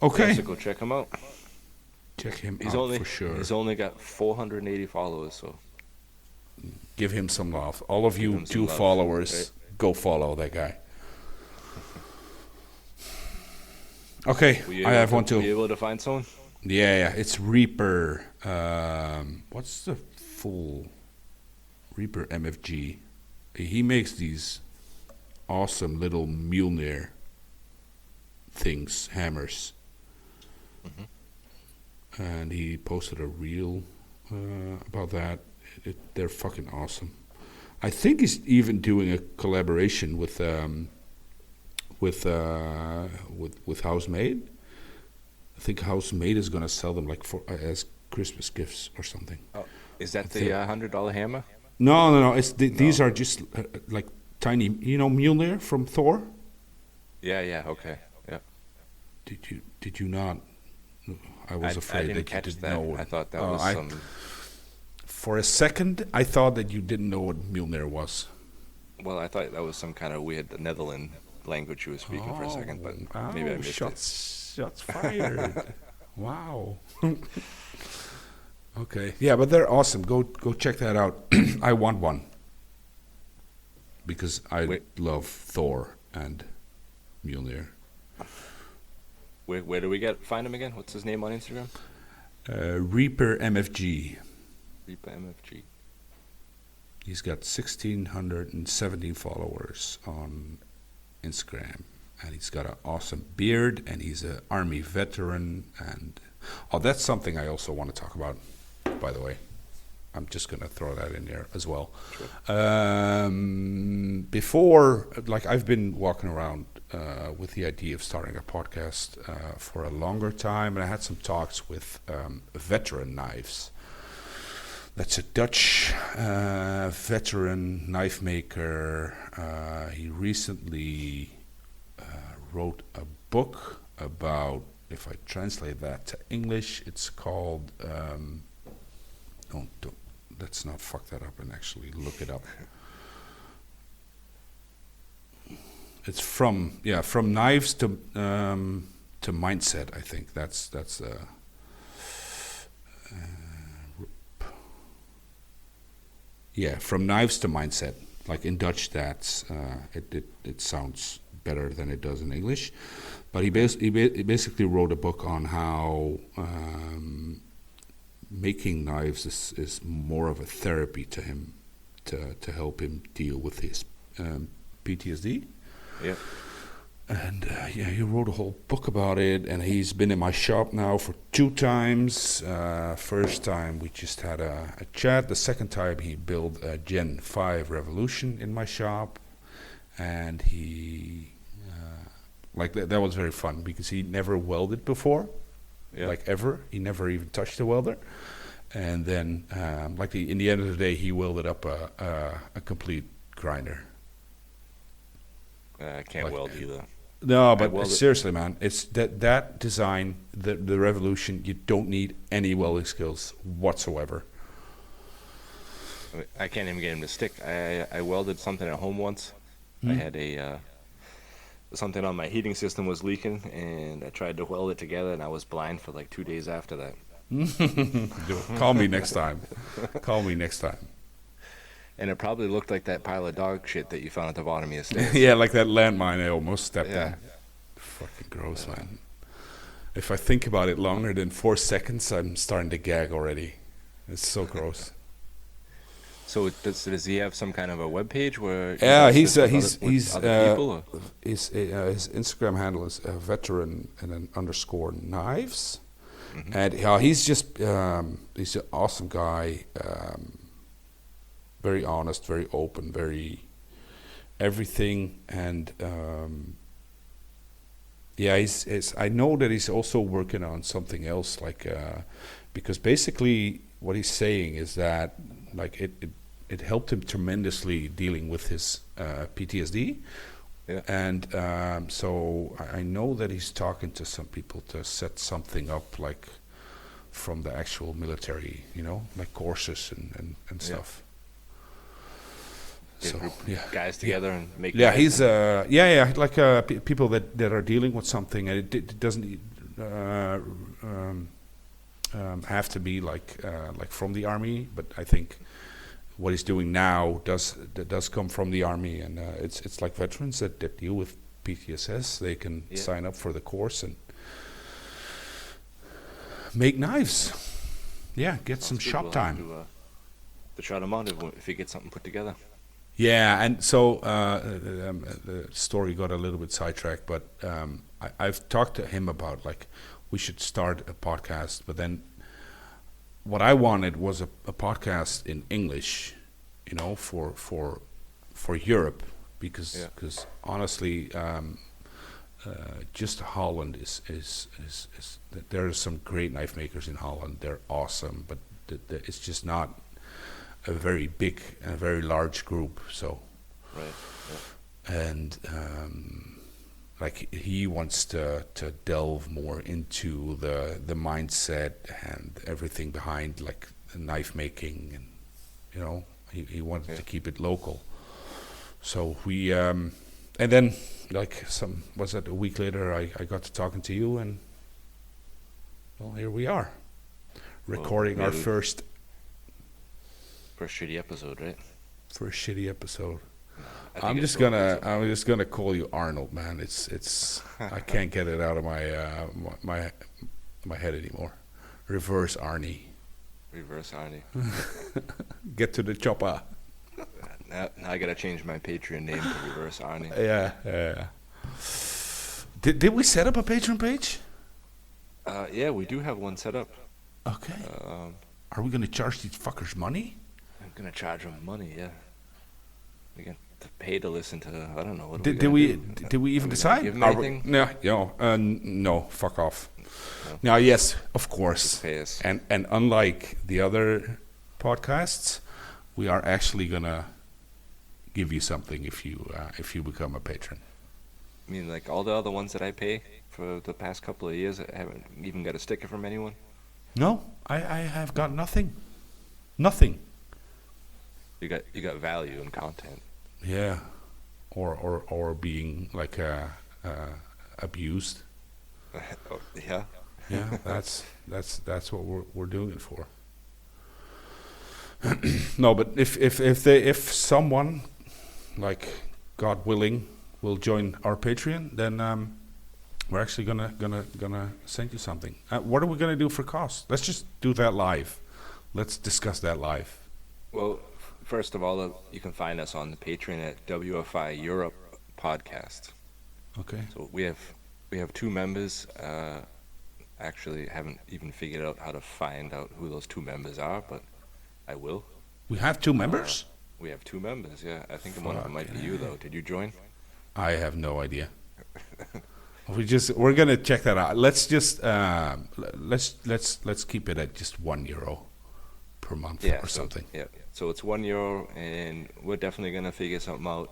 Okay, Yeah, so go check him out. check him He's out only for sure. he's only got 480 followers, so Give him some love. All of Give you him some 2 love, followers, right? go follow that guy. Okay, were you I able have to- one too. Were you able to find someone? Yeah, it's Reaper. What's the full Reaper MFG? He makes these awesome little Mjolnir things, hammers. And he posted a reel about that. They're fucking awesome. I think he's even doing a collaboration with Housemade. I think Housemade is gonna sell them like for as Christmas gifts or something. Oh, is that think- the $100 hammer? No. It's these are just like tiny. You know Mjolnir from Thor. Yeah. Okay. Yeah. Did you not? I was I afraid didn't that you catch didn't that. know. I thought that Oh, was some. For a second, I thought that you didn't know what Mjolnir was. Well, I thought that was some kind of weird Netherlands language you were speaking for a second, but maybe I missed shots fired. Wow. Okay. Yeah, but they're awesome. Go check that out. I want one because I Wait. love Thor and Mjolnir. Where do we find him again? What's his name on Instagram? Reaper MFG. Reaper MFG. He's got 1,617 followers on Instagram, and he's got an awesome beard, and he's an army veteran. And that's something I also want to talk about, by the way. I'm just gonna throw that in there as well. Sure. Before, like I've been walking around with the idea of starting a podcast for a longer time, and I had some talks with Veteran Knives. That's a Dutch veteran knife maker. He recently wrote a book about, if I translate that to English, it's called, don't, let's not fuck that up and actually look it up. It's from knives to mindset, I think. That's from knives to mindset. Like in Dutch, that's it sounds better than it does in English. But he basically wrote a book on how making knives is more of a therapy to him, to help him deal with his PTSD. Yeah. And yeah, he wrote a whole book about it, and he's been in my shop now for 2 times. First time we just had a chat. The second time he built a Gen 5 Revolution in my shop, and he like that was very fun because he never welded before, like ever. He never even touched a welder, and then in the end of the day, he welded up a complete grinder. I can't weld either. No, but seriously, man, it's that design, the Revolution. You don't need any welding skills whatsoever. I can't even get him to stick. I welded something at home once. I had something on my heating system was leaking, and I tried to weld it together, and I was blind for like 2 days after that. Call me next time. Call me next time. And it probably looked like that pile of dog shit that you found at the bottom of your stairs. Yeah, like that landmine I almost stepped in. Fucking gross, man. If I think about it longer than 4 seconds, I'm starting to gag already. It's so gross. So does he have some kind of a web page where? Yeah, he's other people, or? his Instagram handle is veteran and then _knives, and he's just he's an awesome guy. Very honest, very open, very everything, and I know that he's also working on something else, because basically what he's saying is that like it helped him tremendously dealing with his PTSD, and so I know that he's talking to some people to set something up like from the actual military, like courses and stuff. Get a group of guys together and make. Yeah, he's like people that are dealing with something, and it doesn't have to be like from the army, but I think what he's doing now does come from the army, and it's like veterans that deal with PTSS. They can sign up for the course and make knives. Yeah, get some shop time. To try them out if you get something put together. Yeah, and so the story got a little bit sidetracked, but I've talked to him about like we should start a podcast, but then what I wanted was a podcast in English, for Europe, because honestly, just Holland is there are some great knife makers in Holland. They're awesome, but it's just not a very big and a very large group. So, and like he wants to delve more into the mindset and everything behind like the knife making, and he wanted to keep it local. So we and then like a week later I got to talking to you, and well, here we are recording our first shitty episode, right? First shitty episode. I'm just gonna call you Arnold, man. It's I can't get it out of my head anymore. Reverse Arnie. Reverse Arnie. Get to the chopper. Now I gotta change my Patreon name to Reverse Arnie. Yeah. Did we set up a Patreon page? Yeah, we do have one set up. Okay. Are we gonna charge these fuckers money? I'm gonna charge them money. Yeah. We got to pay to listen to. I don't know. What did we even decide? Give them anything? No. Fuck off. No. Now, yes, of course. Just pay us. And unlike the other podcasts, we are actually gonna give you something if you become a patron. I mean, like all the other ones that I pay for the past couple of years, I haven't even got a sticker from anyone. No, I have got nothing. Nothing. You got value and content. Yeah, or being like abused. Yeah. Yeah, that's what we're doing it for. No, but if someone, like God willing, will join our Patreon, then we're actually gonna send you something. What are we gonna do for cost? Let's just do that live. Let's discuss that live. Well, first of all, you can find us on the Patreon at WFI Europe Podcast. Okay. So we have two members. Actually, haven't even figured out how to find out who those two members are, but I will. We have two members? We have two members. Yeah, I think one of them might be you though. Did you join? I have no idea. We're gonna check that out. Let's just let's keep it at just €1 per month or something. Yeah. So it's €1, and we're definitely gonna figure something out.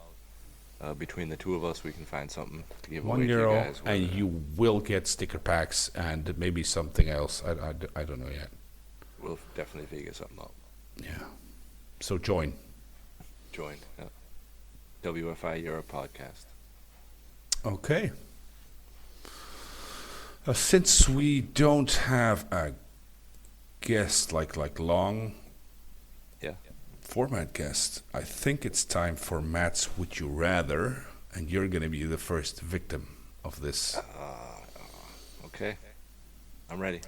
Between the two of us, we can find something to give away to you €1, guys. and you will get sticker packs and maybe something else. I don't know yet. We'll definitely figure something out. Yeah. So join. Join. Yeah. WFI Europe podcast. Okay. Since we don't have a guest like long Yeah. format guest, I think it's time for Matt's Would You Rather, and you're going to be the first victim of this. Okay. I'm ready.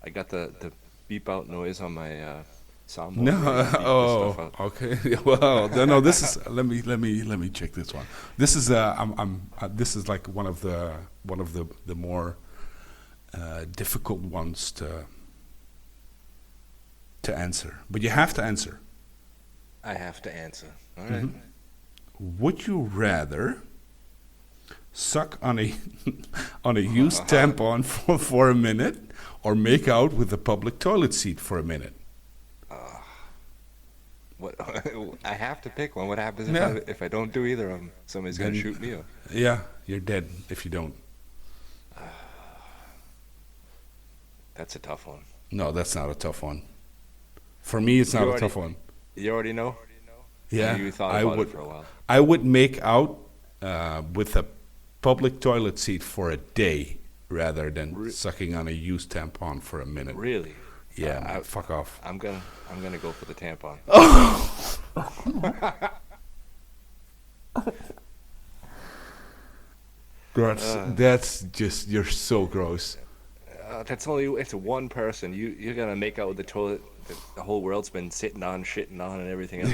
I got the beep out noise on my soundboard. No, ready to beep this oh, stuff out. okay. Well, no. This is let me check this one. This is this is like one of the more difficult ones to answer, but you have to answer. I have to answer. All right. Would you rather suck on a on a used tampon for a minute, or make out with a public toilet seat for a minute? What? I have to pick one. What happens Yeah. if I don't do either of them? Somebody's gonna Then- shoot me. Or? Yeah, you're dead if you don't. That's a tough one. No, that's not a tough one. For me, it's not You a tough one. You already know. Yeah, You thought I about would. it for a while. I would make out with a public toilet seat for a day rather than sucking on a used tampon for a minute. Really? Yeah, man, fuck off. I'm gonna go for the tampon. That's just, you're so gross. It's one person. You're gonna make out with the toilet that the whole world's been sitting on, shitting on, and everything else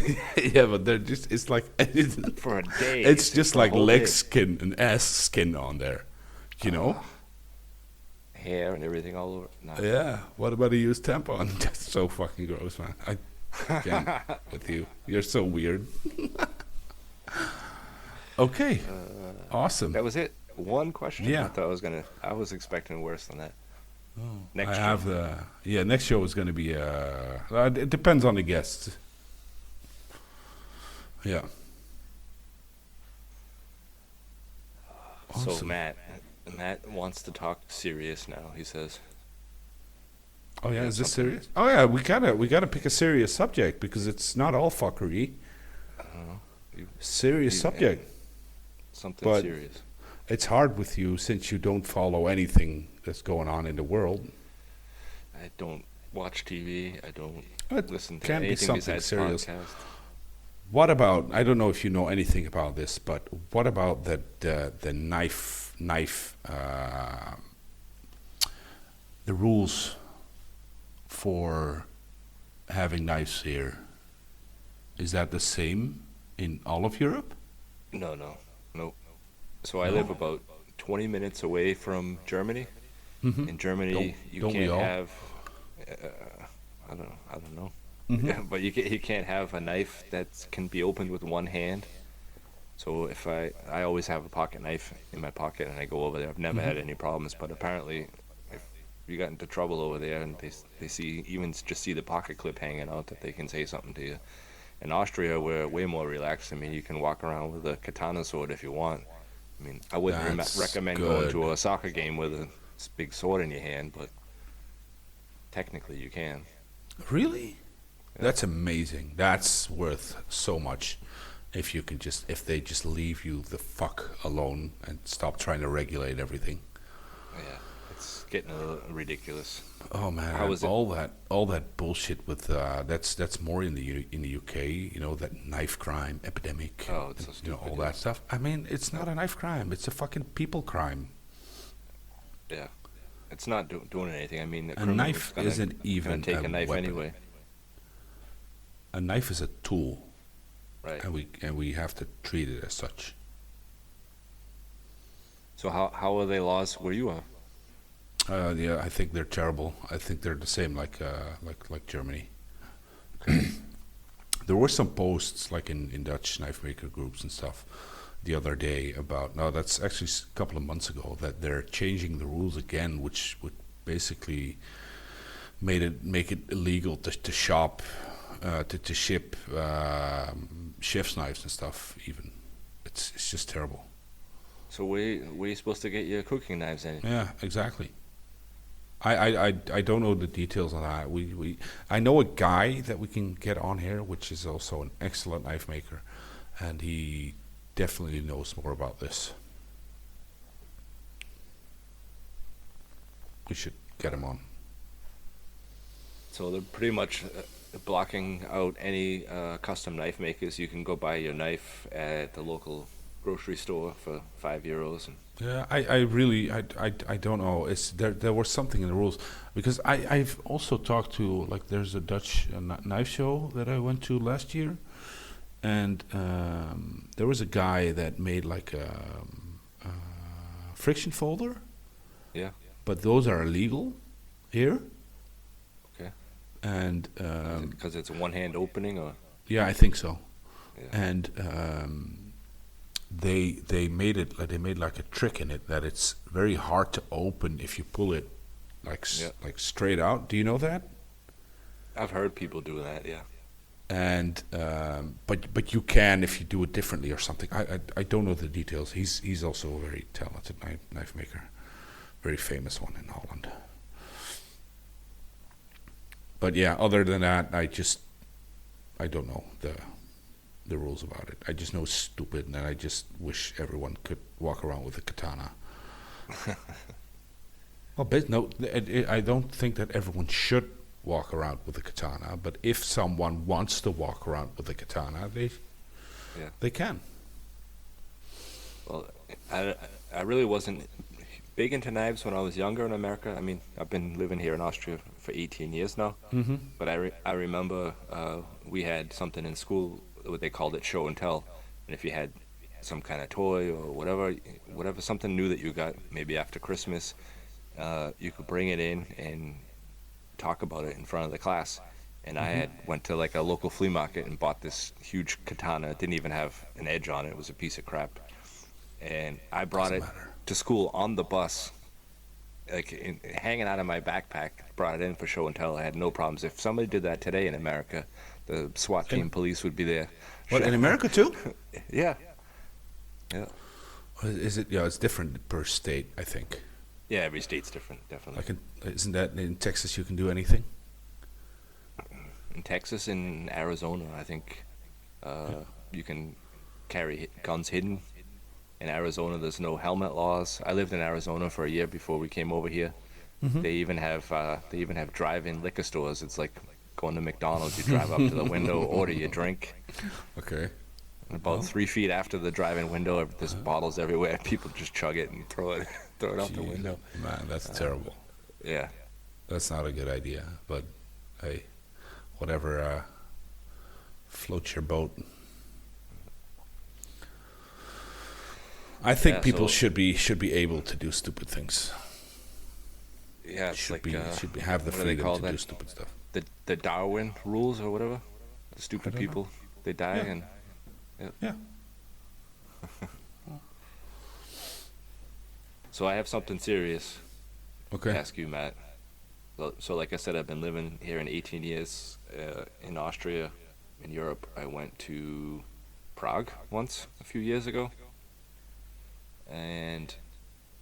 Yeah, but they're just, it's like, for a day. it's just for a like whole leg day. skin and ass skin on there, you know? Hair and everything all over. No. Yeah, what about a used tampon? That's so fucking gross, man. I can't with you. You're so weird. Okay, awesome. That was it. One question. Yeah. I thought I was expecting worse than that. Next I show. have next show is going to be it depends on the guests. Yeah. So Awesome. Matt wants to talk serious now. He says. Oh yeah, Yeah, is this something- serious? Oh yeah, we gotta pick a serious subject because it's not all fuckery. I don't know. Serious you- subject. Something But- serious. It's hard with you since you don't follow anything that's going on in the world. I don't watch TV. I don't It listen to can be anything something besides serious. podcasts. What about? I don't know if you know anything about this, but what about the knife? The rules for having knives here. Is that the same in all of Europe? No. So I No? live about 20 minutes away from Germany. Mm-hmm. In Germany, Don't- you don't we can't all? have. I don't know. Mhm. Yeah, but you can't have a knife that can be opened with one hand. So if I always have a pocket knife in my pocket and I go over there. I've never Mm-hmm. had any problems. But apparently, if you got into trouble over there and they see the pocket clip hanging out, that they can say something to you. In Austria, we're way more relaxed. I mean, you can walk around with a katana sword if you want. I mean, I wouldn't That's recommend going good. to a soccer game with a big sword in your hand, but technically you can. Really? That's amazing. That's worth so much. If they just leave you the fuck alone and stop trying to regulate everything. Yeah, it's getting a little ridiculous. Oh man, How is it? all that bullshit with that's more in the UK. You know, that knife crime epidemic. Oh, it's so you know, all stupid, that stuff. I mean, it's not a knife crime. It's a fucking people crime. Yeah, it's not doing anything. I mean, A knife isn't gonna even take a a knife weapon. anyway, A knife is a tool, right? and we have to treat it as such. So how are they laws where you are? Yeah, I think they're terrible. I think they're the same like Germany. There were some posts like in Dutch knife maker groups and stuff the other day about no, that's actually a couple of months ago that they're changing the rules again, which would basically make it illegal to shop to ship chef's knives and stuff. Even it's just terrible. So where you supposed to get your cooking knives in? Yeah, exactly. I don't know the details on that. I know a guy that we can get on here, which is also an excellent knife maker, and he definitely knows more about this. We should get him on. So they're pretty much blocking out any custom knife makers. You can go buy your knife at the local grocery store for €5. And Yeah, I don't know. It's there was something in the rules because I've also talked to like there's a Dutch knife show that I went to last year, and there was a guy that made like a friction folder, yeah, but those are illegal here, okay. and Because it's a one-hand opening, or yeah, I think so, yeah. and they made like a trick in it that it's very hard to open if you pull it Yeah. like straight out. Do you know that? I've heard people do that. Yeah. And but you can if you do it differently or something. I don't know the details. He's also a very talented knife maker, very famous one in Holland. But yeah, other than that, I don't know the rules about it. I just know it's stupid, and I just wish everyone could walk around with a katana. Well, no, I don't think that everyone should walk around with a katana, but if someone wants to walk around with a katana, Yeah. they can. Well, I really wasn't big into knives when I was younger in America. I mean, I've been living here in Austria for 18 years now. Mm-hmm. But I remember we had something in school, what they called it show and tell. And if you had some kind of toy or whatever, something new that you got, maybe after Christmas, you could bring it in and talk about it in front of the class. And I had went to like a local flea market and bought this huge katana. It didn't even have an edge on it. It was a piece of crap. And I brought Doesn't it matter. to school on the bus, like hanging out of my backpack. Brought it in for show and tell. I had no problems. If somebody did that today in America, the SWAT team, police would be there. What, in America too? Yeah, yeah, Or is it? Yeah, it's different per state, I think. yeah. Every state's different, definitely. Isn't that in Texas you can do anything? In Texas and Arizona, I think you can carry guns hidden. In Arizona, there's no helmet laws. I lived in Arizona for a year before we came over here. They even have drive-in liquor stores. It's like going to McDonald's. You drive up to the window, order your drink. Okay. And about 3 feet after the drive-in window, there's bottles everywhere. People just chug it and throw it out the window. Man, that's terrible. Yeah. That's not a good idea. But hey, whatever floats your boat. I think Yeah, people so- should be able to do stupid things. Yeah, it's Should like be have the what do they freedom call to do that? stupid stuff. The Darwin rules or whatever. The stupid don't know. people, they die Yeah. and Yeah. so I have something serious Okay. to ask you, Matt. So like I said, I've been living here in 18 years in Austria, in Europe. I went to Prague once a few years ago, and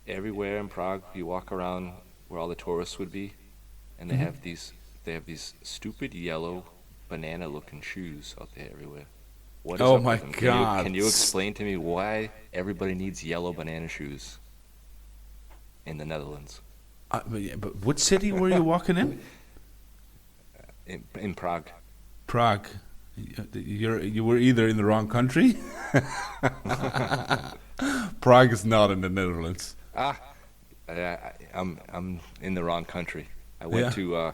everywhere in Prague you walk around where all the tourists would be, and they have these stupid yellow banana looking shoes out there everywhere. What is Oh up my with them? God. Can you explain to me why everybody needs yellow banana shoes in the Netherlands? But what city were you walking in? In Prague. Prague. You were either in the wrong country. Prague is not in the Netherlands. I'm in the wrong country. I went to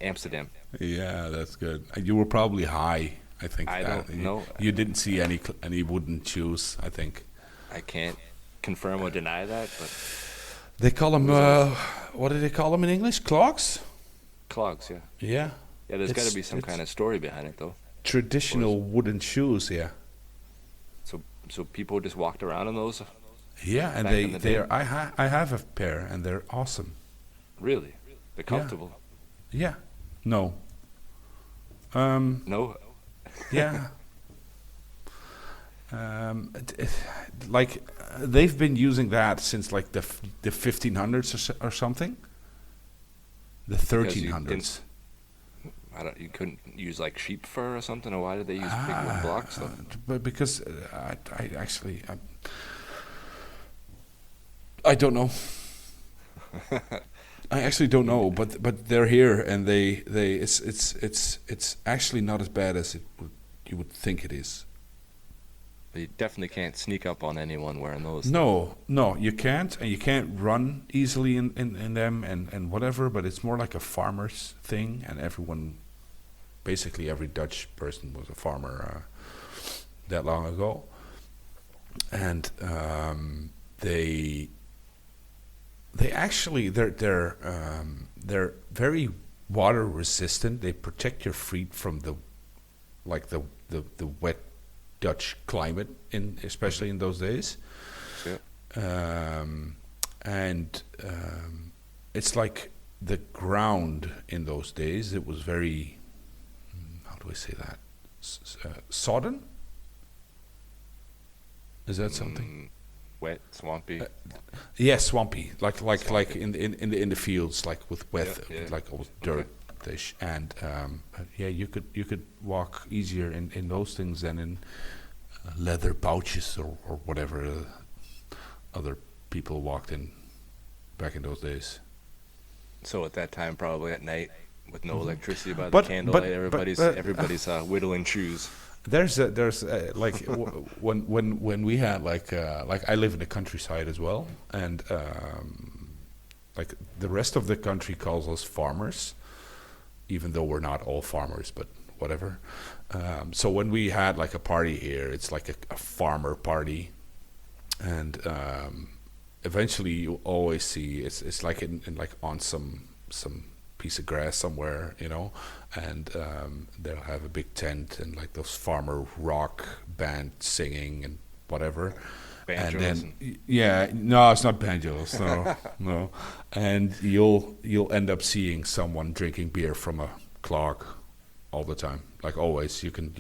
Amsterdam. Yeah, that's good. You were probably high. I think. I don't know. You didn't see any wooden shoes. I think. I can't confirm or deny that, but They call them, Was what do they call them in English? Clogs? clogs, yeah. Yeah. Yeah, there's got It's- to be some it's kind of story behind it, though. Traditional wooden shoes, yeah. So people just walked around in those? Yeah, and Back in the day? I have a pair, and they're awesome. Really? They're comfortable? Yeah. No. No? Yeah. Like they've been using that since like the 1500s or something. The Because you 1300s. you couldn't use like sheep fur or something, or why did they use big wooden blocks though? But because I don't know. I actually don't know, but they're here, and it's actually not as bad as you would think it is. You definitely can't sneak up on anyone wearing those. No, you can't, and you can't run easily in them and whatever. But it's more like a farmer's thing, and basically every Dutch person was a farmer that long ago, and they actually they're very water resistant. They protect your feet from the wet Dutch climate, especially in those days. Yeah. It's like the ground in those days. It was very, how do I say that? Sodden? Is that something? Wet, swampy. Yeah, swampy. Like in the fields, like with wet, Yeah. like all dirt-ish. And yeah, you could walk easier in those things than in leather pouches or whatever other people walked in back in those days. So at that time, probably at night, with no electricity by the But- candlelight, but- everybody's whittling shoes. There's like when we had like I live in the countryside as well, and like the rest of the country calls us farmers, even though we're not all farmers, but whatever. So when we had like a party here, it's like a farmer party, and eventually you always see it's like in like on some piece of grass somewhere, and they'll have a big tent and like those farmer rock band singing and whatever. Banjos And then no, it's not banjos, no. And you'll end up seeing someone drinking beer from a clog all the time, like always. You can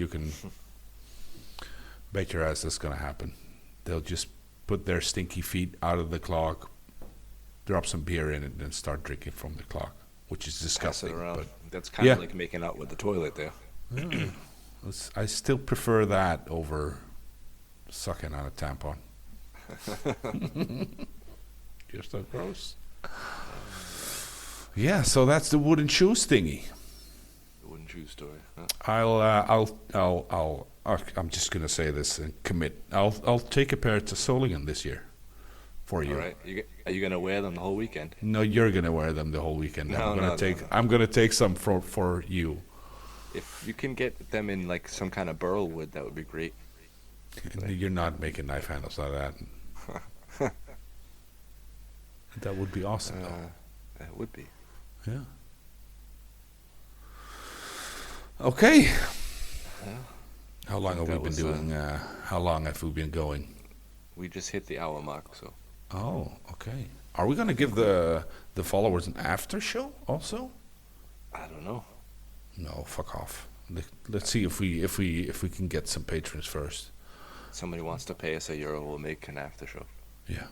bet your ass that's gonna happen. They'll just put their stinky feet out of the clog, drop some beer in it, and then start drinking from the clog, which is Pass it disgusting. around. But That's kind of Yeah. like making out with the toilet there. I still prefer that over sucking on a tampon. You're so gross. Yeah, so that's the wooden shoes thingy. The wooden shoe story. Huh? I'm just gonna say this and commit. I'll take a pair to Solingen this year for you. All right. Are you gonna wear them the whole weekend? No, you're gonna wear them the whole weekend. No, no. I'm gonna take some for you. If you can get them in like some kind of burl wood, that would be great. You're not making knife handles out of that. That would be awesome, though. That would be. Yeah. Okay. Yeah. How long have we that been was, doing? How long have we been going? We just hit the hour mark, so Oh, okay. Are we gonna give the followers an after show also? I don't know. No, fuck off. Let's see if we can get some patrons first. Somebody wants to pay us €1, we'll make an after show. Yeah.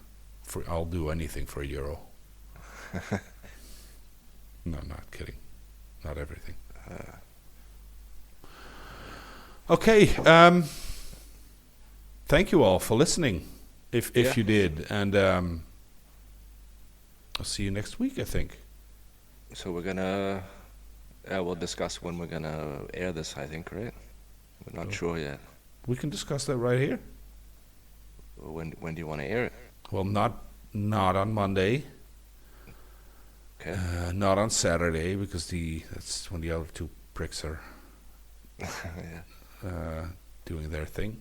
I'll do anything for €1. No, I'm not kidding. Not everything. Okay. Thank you all for listening. If Yeah. you did, and I'll see you next week, I think. So we're gonna, we'll discuss when we're gonna air this. I think, right? We're not sure yet. We can discuss that right here. When do you want to air it? Well, not on Monday. Okay. Not on Saturday because that's when the other two pricks are Yeah. doing their thing.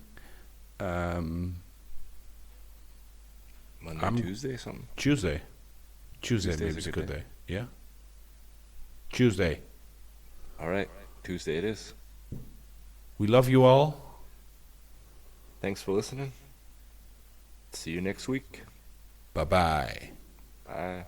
Maybe Tuesday, something. Tuesday. Tuesday Tuesday's maybe a is a good good day. day. Yeah. Tuesday. All right, Tuesday it is. We love you all. Thanks for listening. See you next week. Bye-bye. Bye.